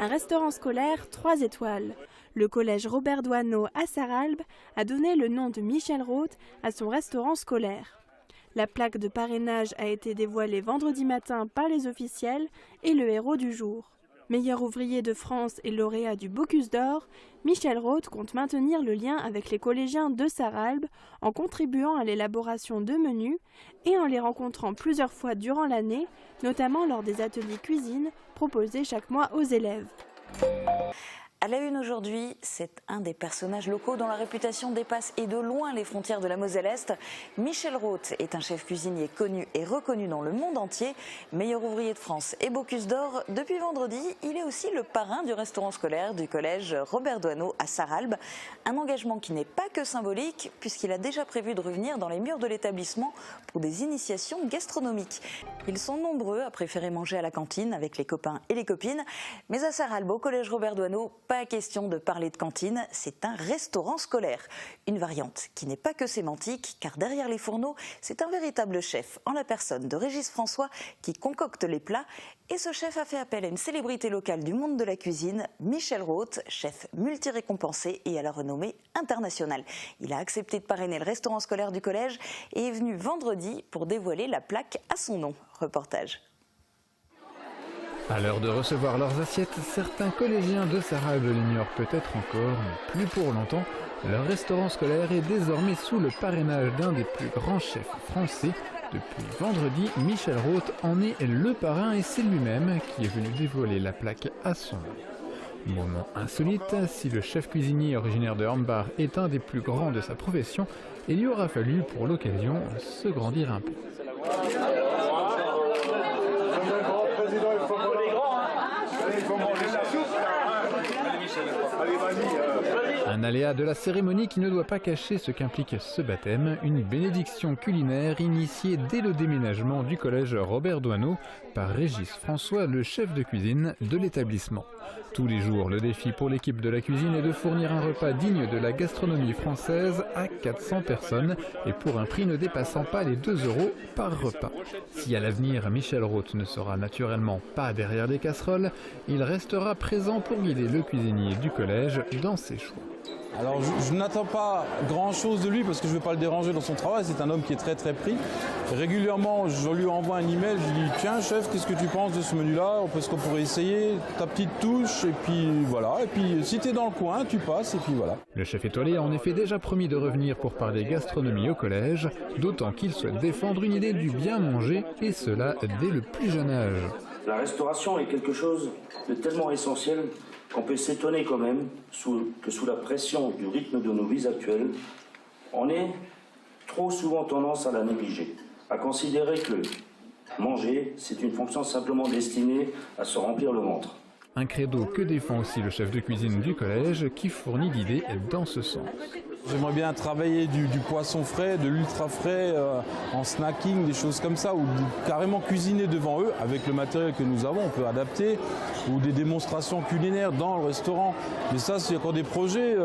un restaurant scolaire 3 étoiles. Le collège Robert Doisneau à Sarralbe a donné le nom de Michel Roth à son restaurant scolaire. La plaque de parrainage a été dévoilée vendredi matin par les officiels et le héros du jour. Meilleur ouvrier de France et lauréat du Bocuse d'Or, Michel Roth compte maintenir le lien avec les collégiens de Sarralbe en contribuant à l'élaboration de menus et en les rencontrant plusieurs fois durant l'année, notamment lors des ateliers cuisine proposés chaque mois aux élèves. À la une aujourd'hui, c'est un des personnages locaux dont la réputation dépasse et de loin les frontières de la Moselle-Est. Michel Roth est un chef cuisinier connu et reconnu dans le monde entier. Meilleur ouvrier de France et Bocuse d'Or, depuis vendredi, il est aussi le parrain du restaurant scolaire du collège Robert Doisneau à Sarralbe. Un engagement qui n'est pas que symbolique, puisqu'il a déjà prévu de revenir dans les murs de l'établissement pour des initiations gastronomiques. Ils sont nombreux à préférer manger à la cantine avec les copains et les copines. Mais à Sarralbe, au collège Robert Doisneau, pas question de parler de cantine, c'est un restaurant scolaire. Une variante qui n'est pas que sémantique, car derrière les fourneaux, c'est un véritable chef, en la personne de Régis François, qui concocte les plats. Et ce chef a fait appel à une célébrité locale du monde de la cuisine, Michel Roth, chef multi-récompensé et à la renommée internationale. Il a accepté de parrainer le restaurant scolaire du collège et est venu vendredi pour dévoiler la plaque à son nom. Reportage. À l'heure de recevoir leurs assiettes, certains collégiens de Sarralbe l'ignorent peut-être encore, mais plus pour longtemps, leur restaurant scolaire est désormais sous le parrainage d'un des plus grands chefs français. Depuis vendredi, Michel Roth en est le parrain et c'est lui-même qui est venu dévoiler la plaque à son nom. Moment insolite, si le chef cuisinier originaire de Hornbach est un des plus grands de sa profession, il lui aura fallu pour l'occasion se grandir un peu. Un aléa de la cérémonie qui ne doit pas cacher ce qu'implique ce baptême, une bénédiction culinaire initiée dès le déménagement du collège Robert Doisneau par Régis François, le chef de cuisine de l'établissement. Tous les jours, le défi pour l'équipe de la cuisine est de fournir un repas digne de la gastronomie française à 400 personnes et pour un prix ne dépassant pas les 2 € par repas. Si à l'avenir Michel Roth ne sera naturellement pas derrière les casseroles, il restera présent pour guider le cuisinier du collège dans ses choix. Alors je n'attends pas grand chose de lui parce que je ne veux pas le déranger dans son travail, c'est un homme qui est très pris. Régulièrement je lui envoie un email, je lui dis tiens chef, qu'est-ce que tu penses de ce menu-là, est-ce qu'on pourrait essayer, ta petite touche et puis voilà, et puis si tu es dans le coin tu passes et puis voilà. Le chef étoilé a en effet déjà promis de revenir pour parler gastronomie au collège, d'autant qu'il souhaite défendre une idée du bien manger et cela dès le plus jeune âge. La restauration est quelque chose de tellement essentiel qu'on peut s'étonner quand même que sous la pression du rythme de nos vies actuelles, on ait trop souvent tendance à la négliger, à considérer que manger, c'est une fonction simplement destinée à se remplir le ventre. Un credo que défend aussi le chef de cuisine du collège qui fournit l'idée dans ce sens. J'aimerais bien travailler du poisson frais, de l'ultra frais, en snacking, des choses comme ça, ou carrément cuisiner devant eux avec le matériel que nous avons, on peut adapter, ou des démonstrations culinaires dans le restaurant. Mais ça, c'est encore des projets,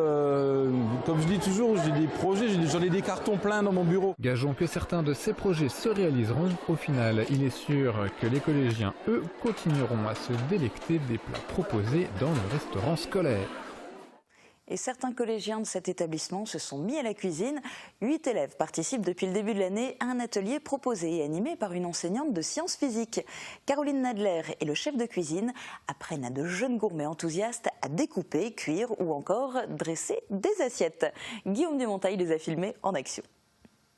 comme je dis toujours, j'ai des projets, j'en ai des cartons pleins dans mon bureau. Gageons que certains de ces projets se réaliseront. Au final, il est sûr que les collégiens, eux, continueront à se délecter des plats proposés dans le restaurant scolaire. Et certains collégiens de cet établissement se sont mis à la cuisine. 8 élèves participent depuis le début de l'année à un atelier proposé et animé par une enseignante de sciences physiques. Caroline Nadler et le chef de cuisine apprennent à de jeunes gourmets enthousiastes à découper, cuire ou encore dresser des assiettes. Guillaume Dumontail les a filmés en action.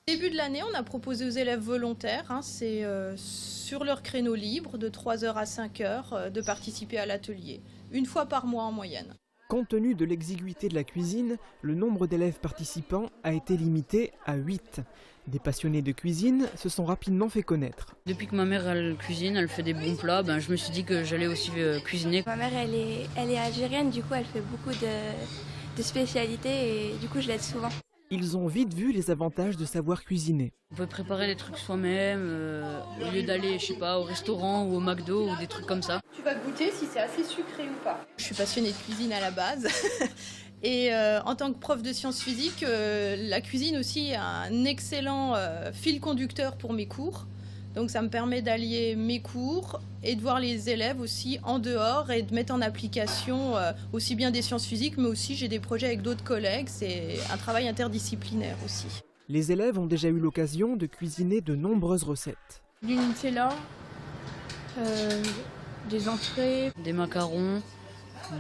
Début de l'année, on a proposé aux élèves volontaires, c'est sur leur créneau libre de 3h à 5h, de participer à l'atelier, une fois par mois en moyenne. Compte tenu de l'exiguïté de la cuisine, le nombre d'élèves participants a été limité à 8. Des passionnés de cuisine se sont rapidement fait connaître. Depuis que ma mère elle cuisine, elle fait des bons plats, je me suis dit que j'allais aussi cuisiner. Ma mère elle est algérienne, du coup elle fait beaucoup de spécialités et du coup je l'aide souvent. Ils ont vite vu les avantages de savoir cuisiner. On peut préparer des trucs soi-même, au lieu d'aller, je sais pas, au restaurant ou au McDo ou des trucs comme ça. Tu vas goûter si c'est assez sucré ou pas. Je suis passionnée de cuisine à la base. Et en tant que prof de sciences physiques, la cuisine aussi est un excellent fil conducteur pour mes cours. Donc ça me permet d'allier mes cours et de voir les élèves aussi en dehors et de mettre en application aussi bien des sciences physiques, mais aussi j'ai des projets avec d'autres collègues. C'est un travail interdisciplinaire aussi. Les élèves ont déjà eu l'occasion de cuisiner de nombreuses recettes. Du Nutella, des entrées, Des macarons,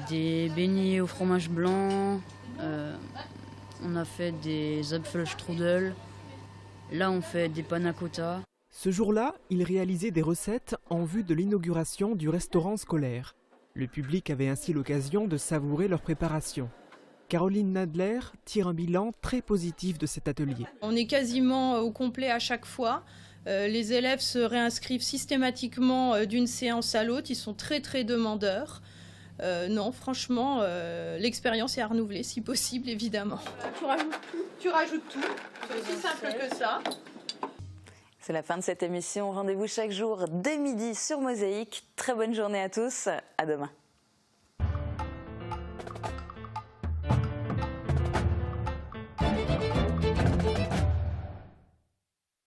des beignets au fromage blanc, on a fait des Apfelstrudel, là on fait des panna cotta. Ce jour-là, ils réalisaient des recettes en vue de l'inauguration du restaurant scolaire. Le public avait ainsi l'occasion de savourer leur préparation. Caroline Nadler tire un bilan très positif de cet atelier. On est quasiment au complet à chaque fois. Les élèves se réinscrivent systématiquement d'une séance à l'autre. Ils sont très très demandeurs. Non, franchement, l'expérience est à renouveler si possible, évidemment. Tu rajoutes tout. Tu rajoutes tout. C'est aussi simple que ça. C'est la fin de cette émission. Rendez-vous chaque jour dès midi sur Mosaïque. Très bonne journée à tous. À demain.